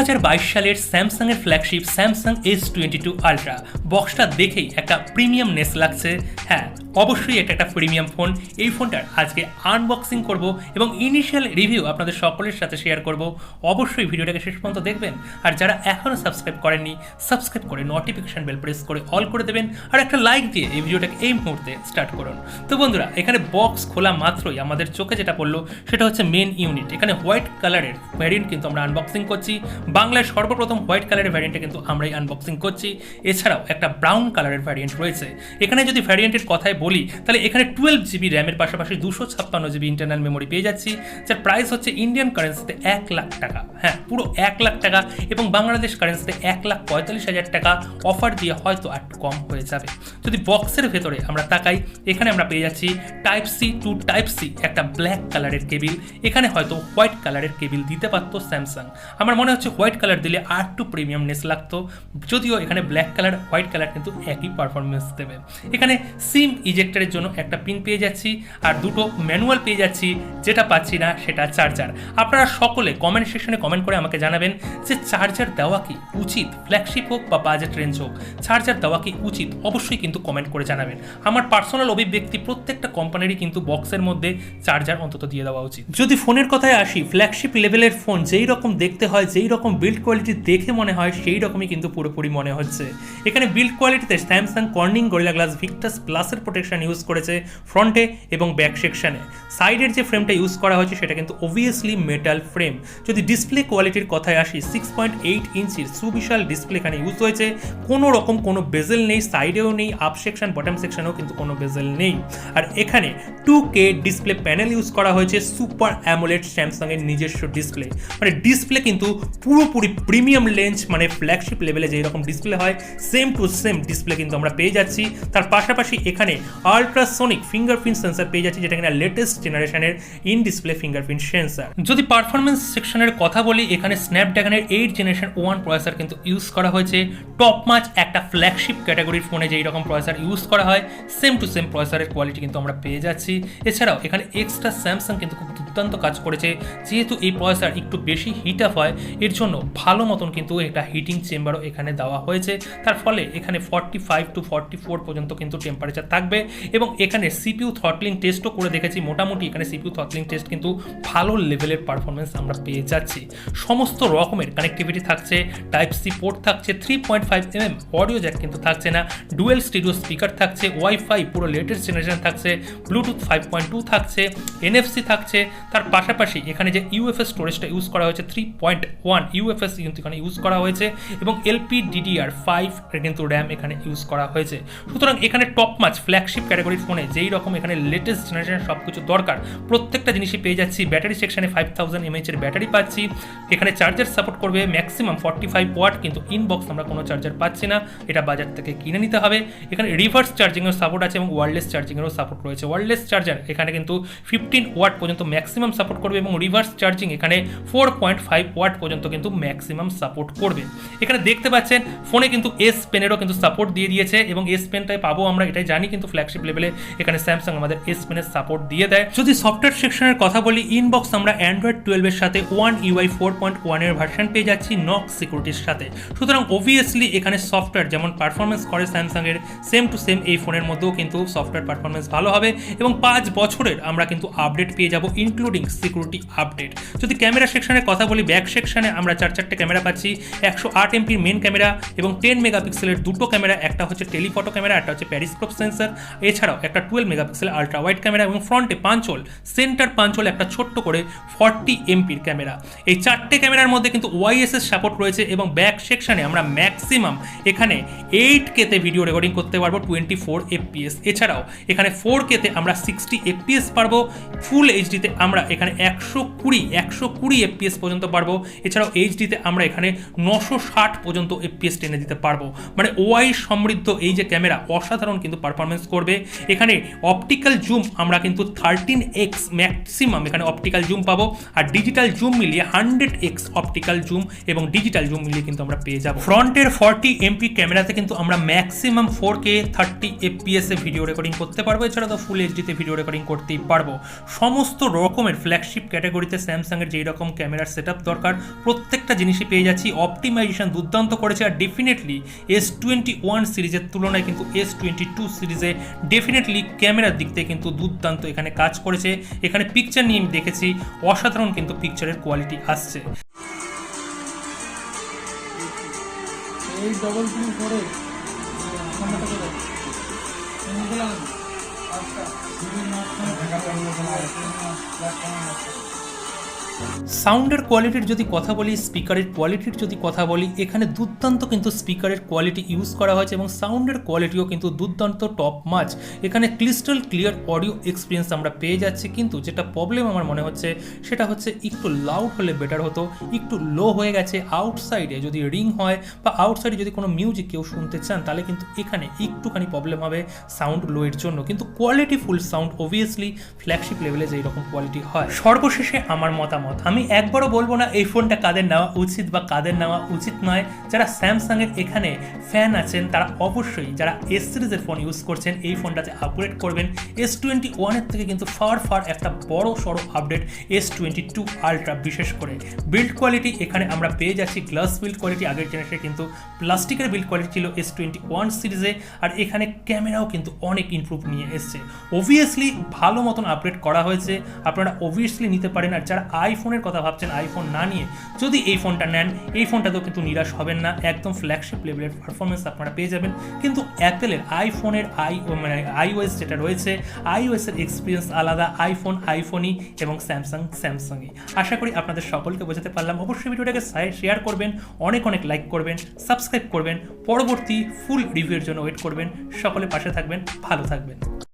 2022 সালের স্যামসাংয়ের flagship Samsung S22 ultra. বক্সটা দেখেই একটা প্রিমিয়ামনেস লাগছে। হ্যাঁ, অবশ্যই একটা প্রিমিয়াম ফোন। এই ফোনটার আজকে আনবক্সিং করব এবং ইনিশিয়াল রিভিউ আপনাদের সকলের সাথে শেয়ার করব। অবশ্যই ভিডিওটাকে শেষ পর্যন্ত দেখবেন, আর যারা এখনও সাবস্ক্রাইব করেননি সাবস্ক্রাইব করে নোটিফিকেশন বেল প্রেস করে অল করে দেবেন, আর একটা লাইক দিয়ে এই ভিডিওটাকে এই মুহূর্তে স্টার্ট করুন। তো বন্ধুরা, এখানে বক্স খোলা মাত্রই আমাদের চোখে যেটা পড়লো সেটা হচ্ছে মেন ইউনিট। এখানে হোয়াইট কালারের ভ্যারিয়েন্ট কিন্তু আমরা আনবক্সিং করছি। বাংলায় সর্বপ্রথম হোয়াইট কালারের ভ্যারিয়েন্টে কিন্তু আমরাই আনবক্সিং করছি। এছাড়াও একটা ব্রাউন কালারের ভ্যারিয়েন্ট রয়েছে। এখানে যদি ভ্যারিয়েন্টের কথায় বলি তাহলে এখানে 12 জিবি র্যামের পাশাপাশি 256 জিবি ইন্টারনাল মেমোরি পেয়ে যাচ্ছি, যার প্রাইস হচ্ছে ইন্ডিয়ান কারেন্সিতে 1 লাখ টাকা। হ্যাঁ, পুরো 1 লাখ টাকা, এবং বাংলাদেশ কারেন্সিতে 1,45,000 টাকা অফার দিয়ে হয়তো একটু কম হয়ে যাবে। যদি বক্সের ভেতরে আমরা তাকাই, এখানে আমরা পেয়ে যাচ্ছি type C to type C একটা ব্ল্যাক কালারের কেবিল। এখানে হয়তো হোয়াইট কালারের কেবিল দিতে পারতো স্যামসাং। আমার মনে হচ্ছে হোয়াইট কালার দিলে আর একটু প্রিমিয়ামনেস লাগতো, যদিও এখানে ব্ল্যাক কালার হোয়াইট কালার কিন্তু একই পারফরমেন্স দেবে। এখানে সিম ইজেক্টরের জন্য একটা পিন পেয়ে যাচ্ছি, আর দুটো ম্যানুয়াল পেয়ে যাচ্ছি। যেটা পাচ্ছি না সেটা চার্জার। আপনারা সকলে কমেন্ট সেকশনে কমেন্ট করে আমাকে জানাবেন যে চার্জার দেওয়া কি উচিত, ফ্ল্যাগশিপ হোক বা বাজেট রেঞ্জ হোক, চার্জার দেওয়া কি উচিত? অবশ্যই কিন্তু কমেন্ট করে জানাবেন। আমার পার্সোনাল অভিব্যক্তি, প্রত্যেকটা কোম্পানিরই কিন্তু বক্সের মধ্যে চার্জার অন্তত দিয়ে দেওয়া উচিত। যদি ফোনের কথায় আসি, ফ্ল্যাগশিপ লেভেলের ফোন যেই রকম দেখতে হয়, যেই রকম বিল্ড কোয়ালিটি দেখে মনে হয়, সেই রকমই কিন্তু পুরোপুরি মনে হচ্ছে। এখানে বিল্ড কোয়ালিটিতে Samsung Corning gorilla glass Victus প্লাসের প্রোটেকশন ইউজ করেছে ফ্রন্টে এবং ব্যাক সেকশনে। সাইডের যে ফ্রেমটা ইউজ করা হয়েছে সেটা কিন্তু অবভিয়াসলি মেটাল ফ্রেম। যদি ডিসপ্লে কোয়ালিটির কথায় আসি, 6.8 ইঞ্চির সুবিশাল ডিসপ্লে এখানে ইউজ হয়েছে। কোনো রকম কোনো বেজেল নেই, সাইডেও নেই, আপ সেকশন বটম সেকশনেও কিন্তু কোনো বেজেল নেই। আর এখানে 2K ডিসপ্লে প্যানেল ইউজ করা হয়েছে, সুপার অ্যামোলেড স্যামসাংয়ের নিজস্ব ডিসপ্লে। মানে ডিসপ্লে কিন্তু পুরোপুরি প্রিমিয়াম লেন্স, মানে ফ্ল্যাগশিপ লেভেলে যেই রকম ডিসপ্লে হয় সেম টু সেম ডিসপ্লে কিন্তু আমরা পেয়ে যাচ্ছি। তার পাশাপাশি এখানে আল্ট্রাসোনিক ফিঙ্গারপ্রিন্ট সেন্সার পেয়ে যাচ্ছি, যেটা কিনা লেটেস্ট জেনারেশনের ইন ডিসপ্লে ফিঙ্গারপ্রিন্ট সেন্সার। যদি পারফরমেন্স সেকশনের কথা বলি, এখানে স্ন্যাপড্রাগনের 8 জেনারেশন 1 প্রসেসর কিন্তু ইউজ করা হয়েছে। টপ মাচ একটা ফ্ল্যাগশিপ ক্যাটাগরির ফোনে যেই রকম প্রসেসর ইউজ করা হয় সেম টু সেম প্রসেসরের কোয়ালিটি কিন্তু আমরা পেয়ে যাচ্ছি। এছাড়াও এখানে এক্সট্রা স্যামসাং কিন্তু খুব দুর্দান্ত কাজ করেছে। যেহেতু এই প্রসেসর একটু বেশি হিট আপ হয়, এর জন্য ভালো মতন কিন্তু একটা হিটিং চেম্বারও এখানে দেওয়া হয়েছে। তার ফলে এখানে 45 to 44 পর্যন্ত কিন্তু টেম্পারেচার থাকবে। এবং এখানে সিপিইউ থ্রটলিং টেস্টও করে দেখেছি, মোটামুটি এখানে সিপিইউ থ্রটলিং টেস্ট কিন্তু ভালো লেভেলের পারফরমেন্স আমরা পেয়ে যাচ্ছি। সমস্ত রকমের কানেক্টিভিটি থাকছে, টাইপ সি পোর্ট থাকছে, 3.5mm অডিও জ্যাক কিন্তু থাকছে না, ডুয়েল স্টিরিও স্পিকার থাকছে, ওয়াইফাই পুরো লেটেস্ট জেনারেশন থাকছে, ব্লুটুথ 5.2 থাকছে, এনএফসি থাকছে। তার পাশাপাশি এখানে যে ইউএফএস স্টোরেজটা ইউজ করা হয়েছে 3.1 ইউএফএস কিন্তু এখানে ইউজ করা হয়েছে, এবং LPDDR5 কিন্তু র্যাম এখানে ইউজ করা হয়েছে। সুতরাং এখানে টপ মাচ ফ্ল্যাগশিপ ক্যাটাগরির ফোনে যেই রকম এখানে লেটেস্ট জেনারেশনের সব কিছু দরকার প্রত্যেকটা জিনিসই পেয়ে যাচ্ছি। ব্যাটারি সেকশনে 5000 mAh এর ব্যাটারি পাচ্ছি। এখানে চার্জার সাপোর্ট করবে ম্যাক্সিমাম 45 ওয়াট, কিন্তু ইনবক্স আমরা কোনো চার্জার পাচ্ছি না, এটা বাজার থেকে কিনে নিতে হবে। এখানে রিভার্স চার্জিংয়ের সাপোর্ট আছে এবং ওয়্যারলেস চার্জিংয়েরও সাপোর্ট রয়েছে। ওয়্যারলেস চার্জার এখানে কিন্তু 15 ওয়াট পর্যন্ত ম্যাক্সিমাম সাপোর্ট করবে, এবং রিভার্স চার্জিং এখানে 4.5 ওয়াট পর্যন্ত কিন্তু ম্যাক্সিমাম সাপোর্ট করবে। এখানে দেখতে পাচ্ছেন ফোনে কিন্তু S পেনেরও কিন্তু সাপোর্ট দিয়ে দিয়েছে, এবং S পেনটাই পাবো আমরা, এটাই জানি। কিন্তু ফ্ল্যাগশিপ লেভেলে এখানে স্যামসাং আমাদের S পেনের সাপোর্ট দিয়ে দেয়। যদি সফটওয়্যার সেকশনের কথা বলি, ইনবক্স আমরা অ্যান্ড্রয়েড 12 এর সাথে One UI 4.1 এর ভার্সন পেয়ে যাচ্ছি নক সিকিউরিটির সাথে। সুতরাং অবভিয়াসলি এখানে সফটওয়্যার যেমন পারফরমেন্স করে স্যামসাংয়ের, সেম টু সেম এই ফোনের মধ্যেও কিন্তু সফটওয়্যার পারফরমেন্স ভালো হবে, এবং 5 বছরের আমরা কিন্তু আপডেট পেয়ে যাব, ইনক্লুডিং সিকিউরিটি আপডেট। যদি ক্যামেরা সেকশনের কথা বলি, ব্যাক সেকশনে আমরা 4টা ক্যামেরা পাচ্ছি, 108 MP মেন ক্যামেরা এবং 10 মেগাপিক্সেলের দুটো ক্যামেরা, একটা হচ্ছে টেলিফটো ক্যামেরা, একটা হচ্ছে প্যারিস্কোপ সেন্সর। এছাড়াও একটা 12 মেগাপিক্সেল আলট্রা ওয়াইড ক্যামেরা, এবং ফ্রন্টে পাঞ্চোল, সেন্টার পাঞ্চোল একটা ছোট্ট করে 40 MP ক্যামেরা। এই 4টে ক্যামেরার মধ্যে কিন্তু ওয়াইএসএস সাপোর্ট রয়েছে, এবং ব্যাক সেকশনে আমরা ম্যাক্সিমাম এখানে 8K-তে ভিডিও রেকর্ডিং করতে পারবো 24 FPS। এছাড়াও এখানে 4K-তে আমরা 60 FPS পারবো, ফুল এইচডিতে আমরা এখানে 120 FPS পর্যন্ত পারবো। এছাড়াও এইচডিতে আমরা এখানে 960 পর্যন্ত FPS টেনে দিতে পারবো। মানে একেবারে ওআই সমৃদ্ধ এই যে ক্যামেরা অসাধারণ কিন্তু পারফরমেন্স করবে। এখানে অপটিক্যাল জুম আমরা কিন্তু 13x ম্যাক্সিমাম এখানে অপটিক্যাল জুম পাবো, আর ডিজিটাল জুম মিলিয়ে 100x অপটিক্যাল জুম এবং ডিজিটাল জুম মিলিয়ে কিন্তু আমরা পেয়ে যাবো। ফ্রন্টের 40 MP ক্যামেরাতে কিন্তু আমরা ম্যাক্সিমাম 4K 30 FPS এ ভিডিও রেকর্ডিং করতে পারবো, এছাড়া তো ফুল এইচডিতে ভিডিও রেকর্ডিং করতেই পারবো। সমস্ত রকমের ফ্ল্যাগশিপ ক্যাটাগরিতে স্যামসাংয়ের যেই রকম ক্যামেরার সেটআপ দরকার প্রত্যেকটা জিনিসই পেয়ে যাচ্ছি। অপটিমাইজেশন দুর্দান্ত করেছে, আর ডেফিনেটলি S21 সিরিজের তুলনায় কিন্তু S22 সিরিজে ডেফিনেটলি ক্যামেরার দিক থেকে কিন্তু দুর্দান্ত এখানে কাজ করেছে। এখানে পিকচার নিয়ে আমি দেখেছি, অসাধারণ কিন্তু পিকচারের কোয়ালিটি আসছে। এই ডবল কিল করে সামনেটা করে গেলাম আচ্ছা সাউন্ডের কোয়ালিটির যদি কথা বলি, স্পিকারের কোয়ালিটির যদি কথা বলি, এখানে দুর্দান্ত কিন্তু স্পিকারের কোয়ালিটি ইউজ করা হয়েছে এবং সাউন্ডের কোয়ালিটিও কিন্তু দুর্দান্ত টপ মাচ। এখানে ক্রিস্টাল ক্লিয়ার অডিও এক্সপিরিয়েন্স আমরা পেয়ে যাচ্ছি, কিন্তু যেটা প্রবলেম আমার মনে হচ্ছে সেটা হচ্ছে একটু লাউড হলে বেটার হতো, একটু লো হয়ে গেছে। আউটসাইডে যদি রিং হয় বা আউটসাইডে যদি কোনো মিউজিক কেউ শুনতে চান তাহলে কিন্তু এখানে একটুখানি প্রবলেম হবে সাউন্ড লো এর জন্য, কিন্তু quality full sound obviously flagship লেভেলে যেই রকম কোয়ালিটি হয়। সর্বশেষে আমার মতামত, আমি একবারও বলবো না এই ফোনটা কাদের নেওয়া উচিত বা কাদের নেওয়া উচিত নয়। যারা স্যামসাংয়ের এখানে ফ্যান আছেন তারা অবশ্যই, যারা এস সিরিজের ফোন ইউজ করছেন এই ফোনটাতে আপগ্রেড করবেন। S21 এর থেকে কিন্তু ফার একটা বড় সড়ো আপডেট S22 আলট্রা, বিশেষ করে বিল্ড কোয়ালিটি এখানে আমরা পেয়ে যাচ্ছি গ্লাস বিল্ড কোয়ালিটি। আগের জেনারেশনে কিন্তু প্লাস্টিকের বিল্ড কোয়ালিটি ছিল S21 সিরিজে, আর এখানে ক্যামেরাও কিন্তু অনেক ইমপ্রুভ নিয়ে এসছে। অবভিয়াসলি ভালো মতন আপগ্রেড করা হয়েছে, আপনারা অবভিয়াসলি নিতে পারেন। আর যারা আইফোনের কথা ভাবছেন, আইফোন না নিয়ে যদি এই ফোনটা নেন, এই ফোনটাতেও কিন্তু নিরাশ হবেন না, একদম ফ্ল্যাগশিপ লেভেলের পারফরমেন্স আপনারা পেয়ে যাবেন। কিন্তু অ্যাপেলের আইফোনের iOS যেটা রয়েছে, iOS এর এক্সপিরিয়েন্স আলাদা, আইফোনই এবং স্যামসাংই। আশা করি আপনাদের সকলকে বোঝাতে পারলাম। অবশ্যই ভিডিওটাকে শেয়ার করবেন, অনেক লাইক করবেন, সাবস্ক্রাইব করবেন, পরবর্তী ফুল রিভিউর জন্য ওয়েট করবেন। সকলে পাশে থাকবেন, ভালো থাকবেন।